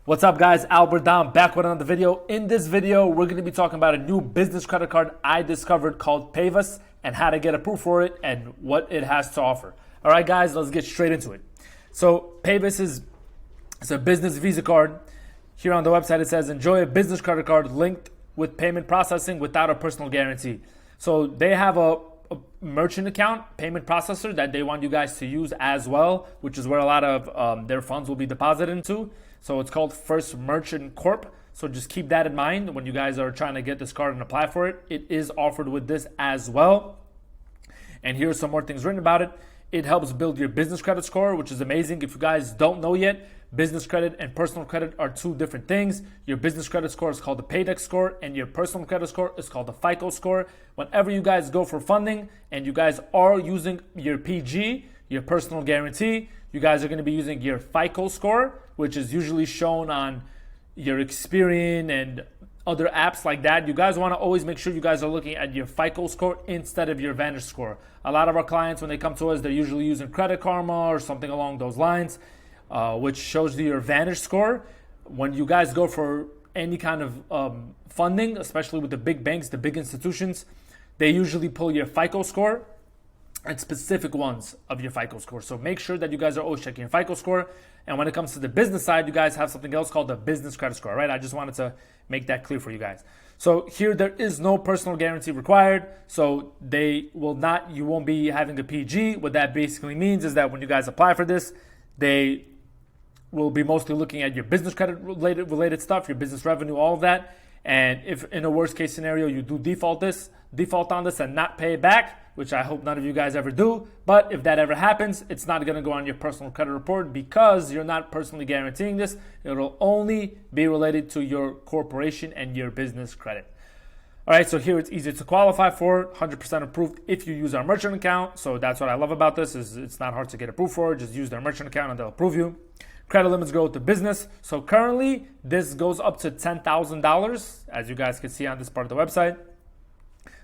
What's up, guys? Albert Dom back with another video. In this video, we're going to be talking about a new business credit card I discovered called PayVus and how to get approved for it and what it has to offer. All right, guys, let's get straight into it. So PayVus is a business Visa card. Here on the website, it says, enjoy a business credit card linked with payment processing without a personal guarantee. So they have a merchant account payment processor that they want you guys to use as well, which is where a lot of their funds will be deposited into. So it's called First Merchant Corp. So just keep that in mind when you guys are trying to get this card and apply for it. It is offered with this as well. And here's some more things written about it. It helps build your business credit score, which is amazing. If you guys don't know yet, business credit and personal credit are two different things. Your business credit score is called the PayDex score, and your personal credit score is called the FICO score. Whenever you guys go for funding and you guys are using your PG, your personal guarantee, you guys are going to be using your FICO score, which is usually shown on your Experian and other apps like that. You guys want to always make sure you guys are looking at your FICO score instead of your Vantage score. A lot of our clients, when they come to us, they're usually using Credit Karma or something along those lines, which shows you your Vantage score. When you guys go for any kind of funding, especially with the big banks, the big institutions, they usually pull your FICO score and specific ones of your FICO score. So make sure that you guys are always checking your FICO score. And when it comes to the business side, you guys have something else called the business credit score, right? I just wanted to make that clear for you guys. So here, there is no personal guarantee required. So you won't be having a PG. What that basically means is that when you guys apply for this, they will be mostly looking at your business credit related stuff, your business revenue, all of that. And if in a worst case scenario, you do default on this and not pay it back, which I hope none of you guys ever do. But if that ever happens, it's not going to go on your personal credit report because you're not personally guaranteeing this. It'll only be related to your corporation and your business credit. All right, so here it's easy to qualify for, 100% approved if you use our merchant account. So that's what I love about this, is it's not hard to get approved for. Just use their merchant account and they'll approve you. Credit limits grow with the business. So currently, this goes up to $10,000, as you guys can see on this part of the website.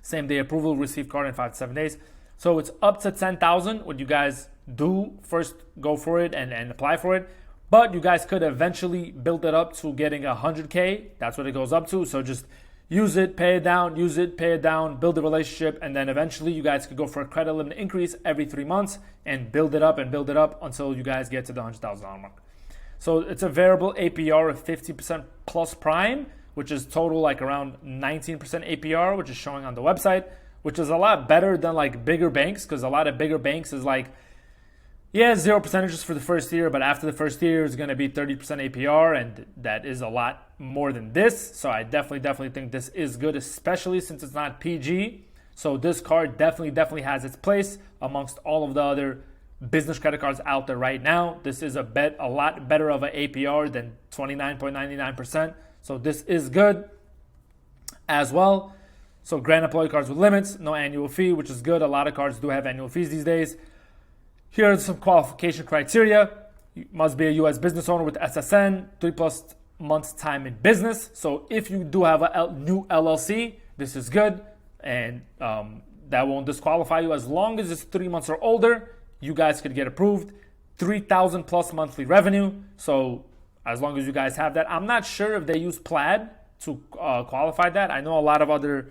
Same day approval, receive card in 5 to 7 days. So it's up to $10,000 when you guys do first go for it and apply for it. But you guys could eventually build it up to getting $100K. That's what it goes up to. So just use it, pay it down, use it, pay it down, build a relationship, and then eventually you guys could go for a credit limit increase every 3 months and build it up until you guys get to the $100,000 mark. So it's a variable APR of 50% plus prime, which is total like around 19% APR, which is showing on the website, which is a lot better than like bigger banks, because a lot of bigger banks is like, yeah, 0% for the first year, but after the first year is going to be 30% APR, and that is a lot more than this. So I definitely think this is good, especially since it's not PG. So this card definitely has its place amongst all of the other business credit cards out there right now. This is a lot better of an APR than 29.99%. So this is good as well. So grant employee cards with limits, no annual fee, which is good. A lot of cards do have annual fees these days. Here are some qualification criteria. You must be a U.S. business owner with SSN, 3+ months time in business. So if you do have a new LLC, this is good. And that won't disqualify you. As long as it's 3 months or older, you guys could get approved. 3,000 plus monthly revenue. So as long as you guys have that. I'm not sure if they use Plaid to qualify that. I know a lot of other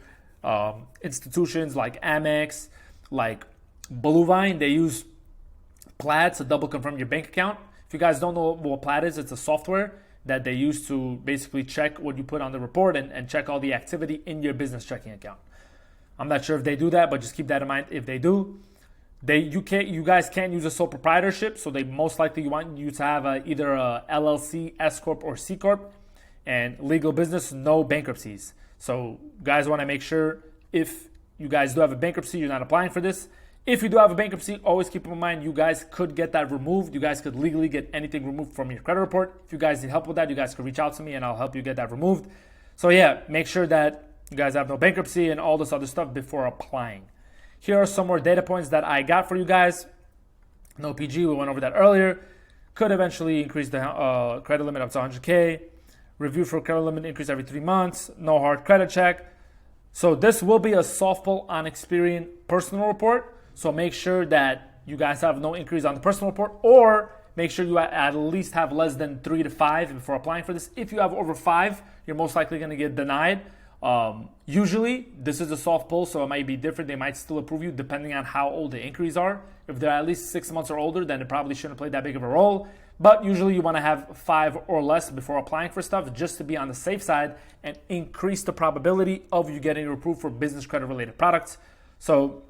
institutions like Amex, like Bluevine, they use Plaid to double confirm your bank account. If you guys don't know what Plaid is, it's a software that they use to basically check what you put on the report and check all the activity in your business checking account. I'm not sure if they do that, but just keep that in mind if they do. You guys can't use a sole proprietorship, so they most likely want you to have either a LLC, S Corp, or C Corp, and legal business, no bankruptcies. So guys want to make sure if you guys do have a bankruptcy, you're not applying for this. If you do have a bankruptcy, always keep in mind you guys could get that removed. You guys could legally get anything removed from your credit report. If you guys need help with that, you guys can reach out to me and I'll help you get that removed. So yeah, make sure that you guys have no bankruptcy and all this other stuff before applying. Here are some more data points that I got for you guys. No PG, we went over that earlier. Could eventually increase the credit limit up to 100K. Review for credit limit increase every 3 months. No hard credit check. So this will be a soft pull on Experian personal report. So make sure that you guys have no increase on the personal report, or make sure you at least have less than 3 to 5 before applying for this. If you have over 5, you're most likely going to get denied. Usually, this is a soft pull, so it might be different. They might still approve you depending on how old the inquiries are. If they're at least 6 months or older, then it probably shouldn't play that big of a role. But usually you want to have 5 or less before applying for stuff, just to be on the safe side and increase the probability of you getting approved for business credit related products. So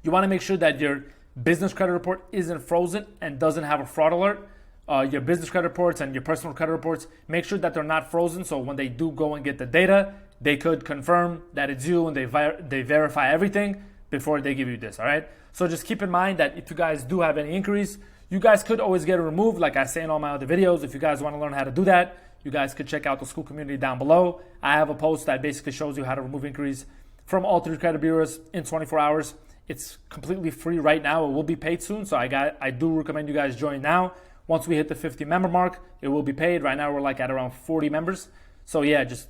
you want to make sure that your business credit report isn't frozen and doesn't have a fraud alert. Your business credit reports and your personal credit reports, make sure that they're not frozen. So when they do go and get the data, they could confirm that it's you and they verify everything before they give you this, all right? So just keep in mind that if you guys do have any inquiries, you guys could always get it removed, like I say in all my other videos. If you guys want to learn how to do that, you guys could check out the school community down below. I have a post that basically shows you how to remove inquiries from all 3 credit bureaus in 24 hours. It's completely free right now. It will be paid soon, so I do recommend you guys join now. Once we hit the 50 member mark, it will be paid. Right now we're like at around 40 members. So yeah, just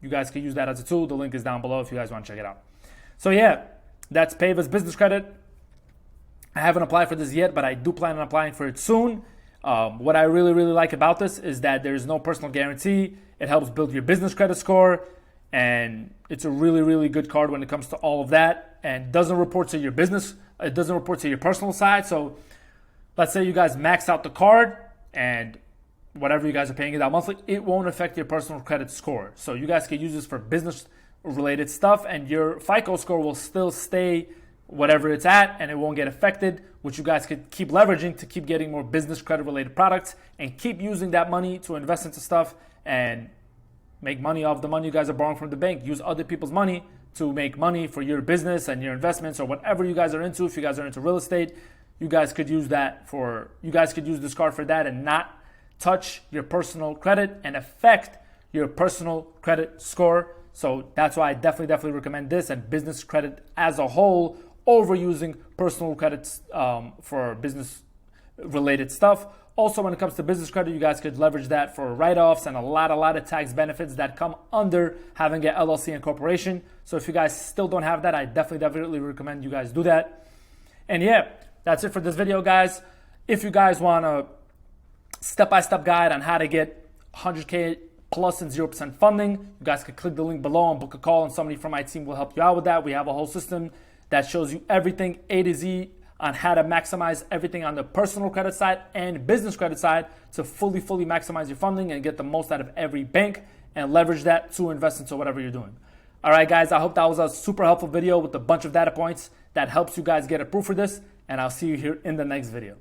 you guys can use that as a tool. The link is down below if you guys want to check it out. So yeah, that's PayVus business credit. I haven't applied for this yet, but I do plan on applying for it soon. What I really like about this is that there's no personal guarantee. It helps build your business credit score, and it's a really good card when it comes to all of that, and doesn't report to your business. It doesn't report to your personal side. So let's say you guys max out the card and whatever you guys are paying it out monthly, it won't affect your personal credit score. So you guys can use this for business related stuff, and your FICO score will still stay whatever it's at, and it won't get affected, which you guys could keep leveraging to keep getting more business credit related products and keep using that money to invest into stuff and make money off the money you guys are borrowing from the bank. Use other people's money to make money for your business and your investments or whatever you guys are into. If you guys are into real estate, you guys could use this card for that and not touch your personal credit and affect your personal credit score. So that's why I definitely recommend this and business credit as a whole over using personal credits for business related stuff. Also, when it comes to business credit, you guys could leverage that for write-offs and a lot of tax benefits that come under having an LLC and corporation. So if you guys still don't have that, I definitely recommend you guys do that. And yeah, that's it for this video, guys. If you guys want a step-by-step guide on how to get 100K plus and 0% funding, you guys can click the link below and book a call, and somebody from my team will help you out with that. We have a whole system that shows you everything A to Z on how to maximize everything on the personal credit side and business credit side to fully maximize your funding and get the most out of every bank and leverage that to invest into whatever you're doing. All right, guys, I hope that was a super helpful video with a bunch of data points that helps you guys get approved for this, and I'll see you here in the next video.